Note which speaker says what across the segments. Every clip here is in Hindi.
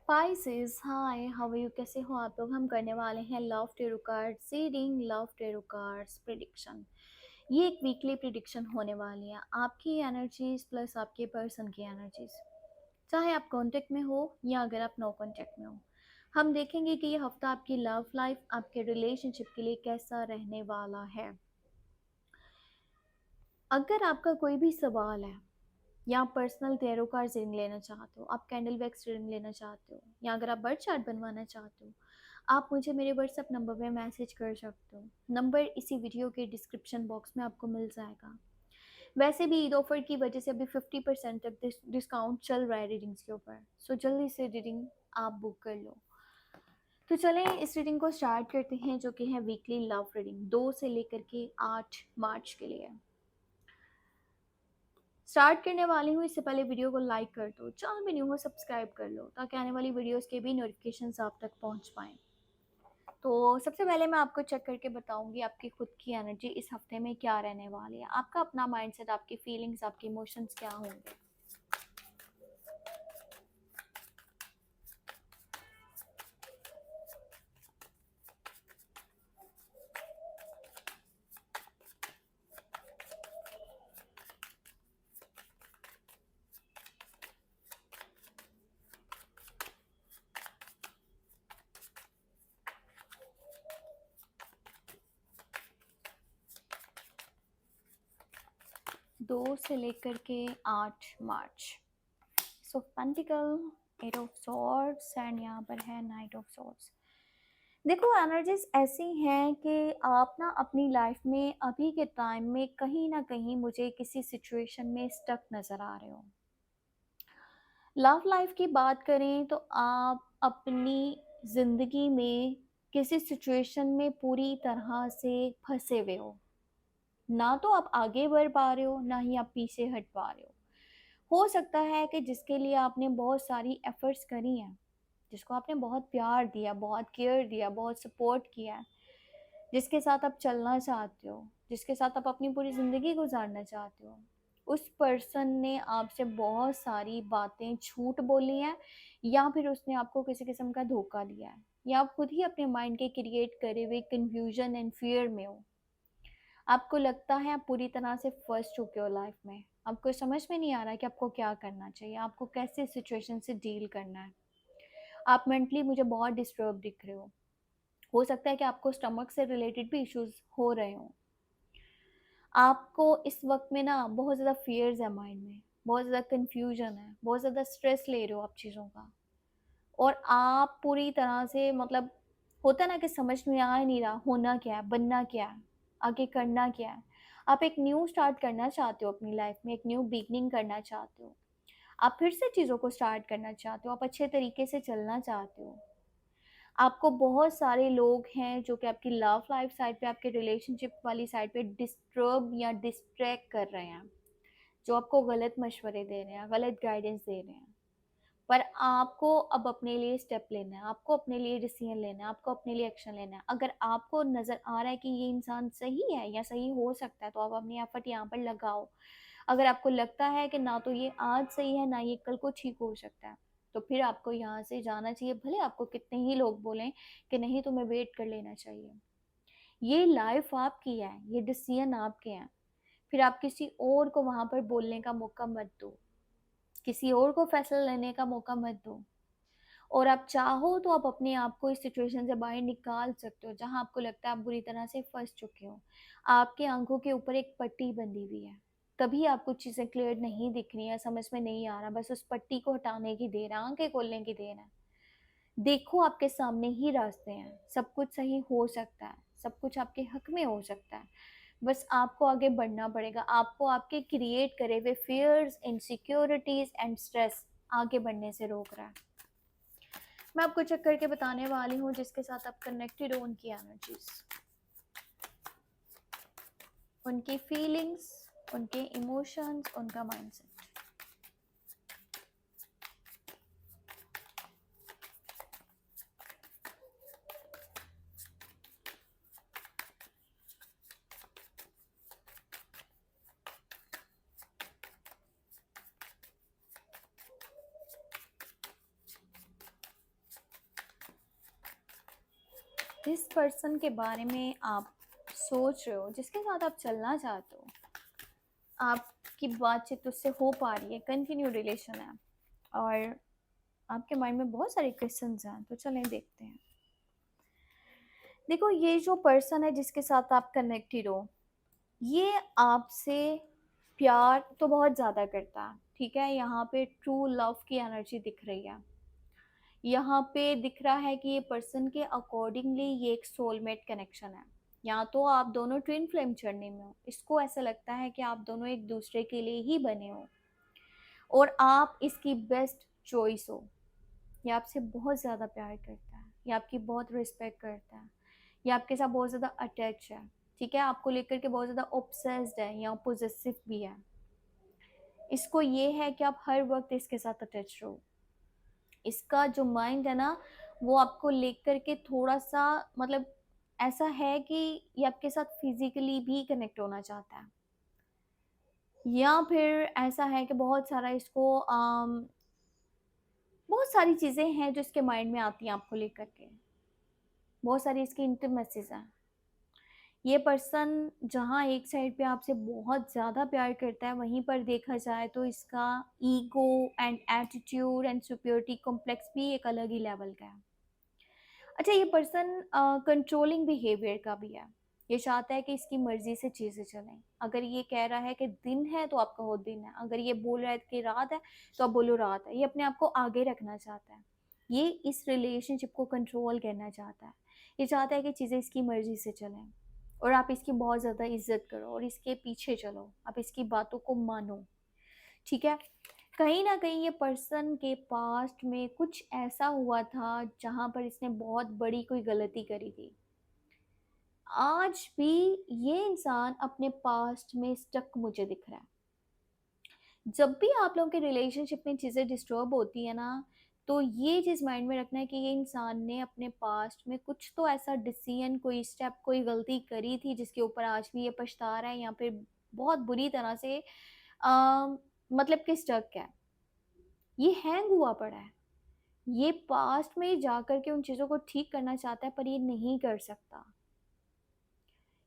Speaker 1: Pisces, hi, how are you? कैसे हो आप लोग? हम करने वाले हैं love tarot cards reading, love tarot cards prediction. ये एक वीकली प्रिडिक्शन होने वाली है, आपकी एनर्जीज प्लस आपके पर्सन की एनर्जीज, चाहे आप कांटेक्ट में हो या अगर आप नो कांटेक्ट में हो। हम देखेंगे कि ये हफ्ता आपकी लव लाइफ, आपके रिलेशनशिप के लिए कैसा रहने वाला है। अगर आपका कोई भी सवाल है या आप पर्सनल टैरो कार्ड्स रीडिंग लेना चाहते हो, आप कैंडल वैक्स रीडिंग लेना चाहते हो, या अगर आप बर्थ चार्ट बनवाना चाहते हो, आप मुझे मेरे व्हाट्सएप नंबर पे मैसेज कर सकते हो। नंबर इसी वीडियो के डिस्क्रिप्शन बॉक्स में आपको मिल जाएगा। वैसे भी ईद ऑफर की वजह से अभी 50% तक डिस्काउंट चल रहा है रीडिंग्स के ऊपर, सो जल्दी से रीडिंग आप बुक कर लो। तो चलें इस रीडिंग को स्टार्ट करते हैं, जो कि है वीकली लव रीडिंग 2 से लेकर के 8 मार्च के लिए। स्टार्ट करने वाली हूँ, इससे पहले वीडियो को लाइक कर दो, चैनल में न्यू हो सब्सक्राइब कर लो ताकि आने वाली वीडियोस के भी नोटिफिकेशंस आप तक पहुँच पाएँ। तो सबसे पहले मैं आपको चेक करके बताऊंगी आपकी खुद की एनर्जी इस हफ्ते में क्या रहने वाली है, आपका अपना माइंडसेट, आपकी फीलिंग्स, आपके इमोशंस क्या होंगे। 2 से लेकर के 8 मार्च। सो पेंटिकल, 8 ऑफ सॉर्ड्स एंड यहाँ पर है नाइट ऑफ सॉर्ड्स। देखो एनर्जीज ऐसी हैं कि आप ना अपनी लाइफ में अभी के टाइम में कहीं ना कहीं मुझे किसी सिचुएशन में स्टक नज़र आ रहे हो। लव लाइफ की बात करें तो आप अपनी ज़िंदगी में किसी सिचुएशन में पूरी तरह से फंसे हुए हो। ना तो आप आगे बढ़ पा रहे हो, ना ही आप पीछे हट पा रहे हो सकता है कि जिसके लिए आपने बहुत सारी एफर्ट्स करी हैं, जिसको आपने बहुत प्यार दिया, बहुत केयर दिया, बहुत सपोर्ट किया है, जिसके साथ आप चलना चाहते हो, जिसके साथ आप अपनी पूरी ज़िंदगी गुजारना चाहते हो, उस पर्सन ने आपसे बहुत सारी बातें झूठ बोली हैं, या फिर उसने आपको किसी किस्म का धोखा दिया है, या आप खुद ही अपने माइंड के क्रिएट करे हुए कन्फ्यूजन एंड फियर में हो। आपको लगता है आप पूरी तरह से फंस चुके हो लाइफ में, आपको समझ में नहीं आ रहा कि आपको क्या करना चाहिए, आपको कैसे सिचुएशन से डील करना है। आप मेंटली मुझे बहुत डिस्टर्ब दिख रहे हो सकता है कि आपको स्टमक से रिलेटेड भी इश्यूज हो रहे हो। आपको इस वक्त में ना बहुत ज़्यादा फियर्स है माइंड में, बहुत ज़्यादा कन्फ्यूजन है, बहुत ज़्यादा स्ट्रेस ले रहे हो आप चीज़ों का, और आप पूरी तरह से मतलब होता है ना कि समझ में आ ही नहीं रहा होना क्या है, बनना क्या है, आगे करना क्या है। आप एक न्यू स्टार्ट करना चाहते हो अपनी लाइफ में, एक न्यू बिगनिंग करना चाहते हो, आप फिर से चीज़ों को स्टार्ट करना चाहते हो, आप अच्छे तरीके से चलना चाहते हो। आपको बहुत सारे लोग हैं जो कि आपकी लव लाइफ साइड पे, आपके रिलेशनशिप वाली साइड पे डिस्टर्ब या डिस्ट्रैक्ट कर रहे हैं, जो आपको गलत मशवरे दे रहे हैं, गलत गाइडेंस दे रहे हैं। पर आपको अब अपने लिए स्टेप लेना है, आपको अपने लिए डिसीजन लेना है, आपको अपने लिए एक्शन लेना है। अगर आपको नज़र आ रहा है कि ये इंसान सही है या सही हो सकता है, तो आप अपनी एफर्ट यहाँ पर लगाओ। अगर आपको लगता है कि ना तो ये आज सही है, ना ये कल को ठीक हो सकता है, तो फिर आपको यहाँ से जाना चाहिए, भले आपको कितने ही लोग बोलें कि नहीं तुम्हें वेट कर लेना चाहिए। ये लाइफ आपकी है, ये डिसीजन आपके हैं। फिर आप किसी और को वहाँ पर बोलने का मौका मत दो, किसी और को फैसला लेने का मौका मत दो। और आप चाहो तो आप अपने आप को इस सिचुएशन से बाहर निकाल सकते हो जहां आपको लगता है आप बुरी तरह से फंस चुके हो। आपके आंखों के ऊपर एक पट्टी बंधी हुई है, कभी आपको चीज़ें क्लियर नहीं दिख रही है, समझ में नहीं आ रहा, बस उस पट्टी को हटाने की देर है, आंखें खोलने की देर है। देखो आपके सामने ही रास्ते हैं, सब कुछ सही हो सकता है, सब कुछ आपके हक में हो सकता है। बस आपको आगे बढ़ना पड़ेगा, आपको आपके क्रिएट करे हुए फियर्स, इनसिक्योरिटीज एंड स्ट्रेस आगे बढ़ने से रोक रहा है। मैं आपको चेक करके बताने वाली हूँ जिसके साथ आप कनेक्टेड हो, उनकी एनर्जीज, उनकी फीलिंग्स, उनके इमोशंस, उनका माइंडसेट। जिस पर्सन के बारे में आप सोच रहे हो, जिसके साथ आप चलना चाहते हो, आपकी बातचीत उससे हो पा रही है, कंटिन्यू रिलेशन है और आपके माइंड में बहुत सारे क्वेश्चंस हैं, तो चलें देखते हैं। देखो, ये जो पर्सन है जिसके साथ आप कनेक्टेड हो, ये आपसे प्यार तो बहुत ज़्यादा करता है, ठीक है। यहाँ पे ट्रू लव की एनर्जी दिख रही है। यहाँ पे दिख रहा है कि ये पर्सन के अकॉर्डिंगली ये एक सोलमेट कनेक्शन है। या तो आप दोनों ट्विन फ्लेम जर्नी में हो, इसको ऐसा लगता है कि आप दोनों एक दूसरे के लिए ही बने हो और आप इसकी बेस्ट चॉइस हो। ये आपसे बहुत ज़्यादा प्यार करता है, ये आपकी बहुत रिस्पेक्ट करता है, ये आपके साथ बहुत ज़्यादा अटैच है, ठीक है। आपको लेकर के बहुत ज़्यादा ऑब्सेस्ड है या पोजेसिव भी है। इसको ये है कि आप हर वक्त इसके साथ अटैच रहो। इसका जो माइंड है ना, वो आपको लेकर के थोड़ा सा मतलब ऐसा है कि ये आपके साथ फिजिकली भी कनेक्ट होना चाहता है, या फिर ऐसा है कि बहुत सारा इसको बहुत सारी चीज़ें हैं जो इसके माइंड में आती हैं आपको लेकर के, बहुत सारी इसकी इंटीमेसीज हैं। ये पर्सन जहाँ एक साइड पे आपसे बहुत ज़्यादा प्यार करता है, वहीं पर देखा जाए तो इसका ego and attitude and superiority complex भी एक अलग ही लेवल का है। अच्छा, ये पर्सन कंट्रोलिंग बिहेवियर का भी है। ये चाहता है कि इसकी मर्जी से चीज़ें चलें। अगर ये कह रहा है कि दिन है तो आप कहो दिन है, अगर ये बोल रहा है कि रात है तो आप बोलो रात है। ये अपने आप को आगे रखना चाहता है, ये इस रिलेशनशिप को कंट्रोल करना चाहता है। ये चाहता है कि चीज़ें इसकी मर्जी से चलें और आप इसकी बहुत ज़्यादा इज्जत करो और इसके पीछे चलो, आप इसकी बातों को मानो, ठीक है। कहीं ना कहीं ये पर्सन के पास्ट में कुछ ऐसा हुआ था जहां पर इसने बहुत बड़ी कोई गलती करी थी। आज भी ये इंसान अपने पास्ट में स्टक मुझे दिख रहा है। जब भी आप लोगों के रिलेशनशिप में चीज़ें डिस्टर्ब होती है ना, तो ये चीज़ माइंड में रखना है कि ये इंसान ने अपने पास्ट में कुछ तो ऐसा डिसीजन, कोई स्टेप, कोई गलती करी थी जिसके ऊपर आज भी ये पछता रहा है या फिर बहुत बुरी तरह से मतलब कि स्टक है, ये हैंग हुआ पड़ा है। ये पास्ट में जाकर के उन चीज़ों को ठीक करना चाहता है पर ये नहीं कर सकता।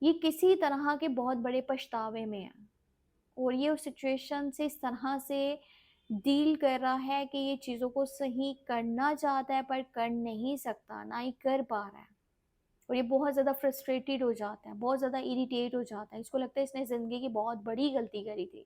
Speaker 1: ये किसी तरह के बहुत बड़े पछतावे में है और ये उस सिचुएशन से इस तरह से डील कर रहा है कि ये चीज़ों को सही करना चाहता है पर कर नहीं सकता, ना ही कर पा रहा है। और ये बहुत ज़्यादा फ्रस्ट्रेटेड हो जाता है, बहुत ज़्यादा इरिटेट हो जाता है। इसको लगता है इसने ज़िंदगी की बहुत बड़ी गलती करी थी।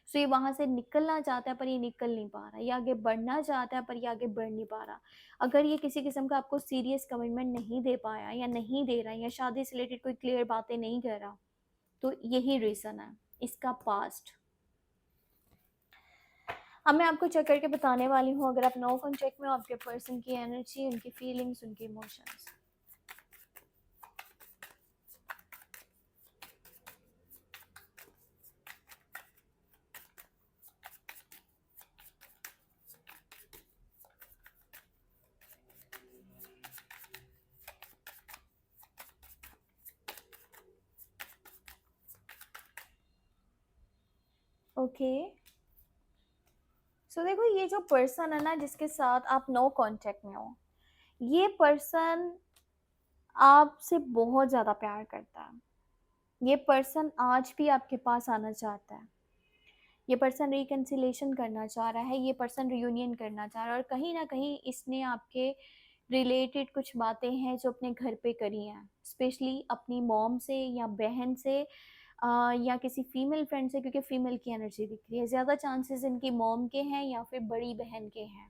Speaker 1: सो ये वहाँ से निकलना चाहता है पर ये निकल नहीं पा रहा, ये आगे बढ़ना चाहता है पर ये आगे बढ़ नहीं पा रहा। अगर ये किसी किस्म का आपको सीरियस कमिटमेंट नहीं दे पाया या नहीं दे रहा या शादी से रिलेटेड कोई क्लियर बातें नहीं कर रहा, तो यही रीज़न है, इसका पास्ट। अब मैं आपको चेक करके बताने वाली हूँ, अगर आप नो कॉन्टेक्ट में हो, आपके पर्सन की एनर्जी, उनकी फीलिंग्स, उनके इमोशंस। ओके, सो देखो, ये जो पर्सन है ना जिसके साथ आप नो कांटेक्ट में हो, ये पर्सन आपसे बहुत ज़्यादा प्यार करता है। ये पर्सन आज भी आपके पास आना चाहता है। ये पर्सन रिकन्सिलेशन करना चाह रहा है, ये पर्सन रियूनियन करना चाह रहा है और कहीं ना कहीं इसने आपके रिलेटेड कुछ बातें हैं जो अपने घर पे करी हैं, स्पेशली अपनी मॉम से या बहन से या किसी फीमेल फ्रेंड से, क्योंकि फीमेल की एनर्जी दिख रही है। ज़्यादा चांसेस इनकी मॉम के हैं या फिर बड़ी बहन के हैं।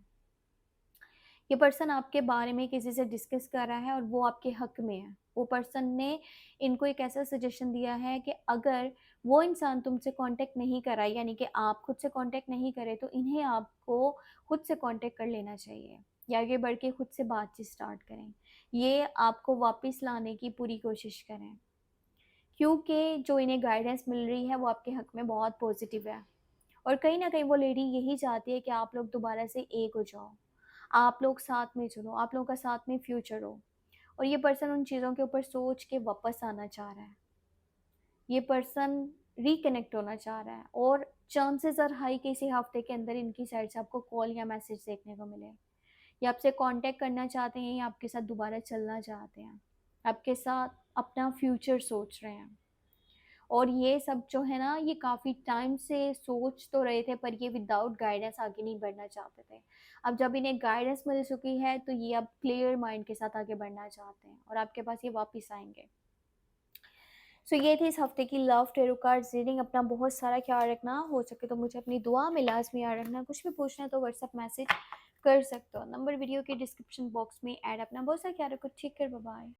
Speaker 1: ये पर्सन आपके बारे में किसी से डिस्कस कर रहा है और वो आपके हक में है। वो पर्सन ने इनको एक ऐसा सजेशन दिया है कि अगर वो इंसान तुमसे कांटेक्ट नहीं कर रहा है, यानी कि आप खुद से कांटेक्ट नहीं करें, तो इन्हें आपको खुद से कांटेक्ट कर लेना चाहिए या आगे बढ़ के खुद से बातचीत स्टार्ट करें। ये आपको वापस लाने की पूरी कोशिश करें, क्योंकि जो इन्हें गाइडेंस मिल रही है वो आपके हक में बहुत पॉजिटिव है। और कहीं ना कहीं वो लेडी यही चाहती है कि आप लोग दोबारा से एक हो जाओ, आप लोग साथ में चलो, आप लोगों का साथ में फ्यूचर हो। और ये पर्सन उन चीज़ों के ऊपर सोच के वापस आना चाह रहा है। ये पर्सन रिकनेक्ट होना चाह रहा है और चांसेस आर हाई कि इसी हफ्ते के अंदर इनकी साइड से आपको कॉल या मैसेज देखने को मिले। ये आपसे कांटेक्ट करना चाहते हैं या आपके साथ दोबारा चलना चाहते हैं। आपके साथ अपना फ्यूचर सोच रहे हैं। और ये सब जो है ना, ये काफ़ी टाइम से सोच तो रहे थे, पर ये विदाउट गाइडेंस आगे नहीं बढ़ना चाहते थे। अब जब इन्हें गाइडेंस मिल चुकी है तो ये अब क्लियर माइंड के साथ आगे बढ़ना चाहते हैं और आपके पास ये वापस आएंगे। सो ये थी इस हफ्ते की लव टेरो कार्ड्स रीडिंग। अपना बहुत सारा ख्याल रखना, हो सके तो मुझे अपनी दुआ में लाजमी याद रखना। कुछ भी पूछना है तो व्हाट्सएप मैसेज कर सकते हो, नंबर वीडियो के डिस्क्रिप्शन बॉक्स में ऐड। अपना बहुत सारा ख्याल रखो, ठीक है, बाय बाय।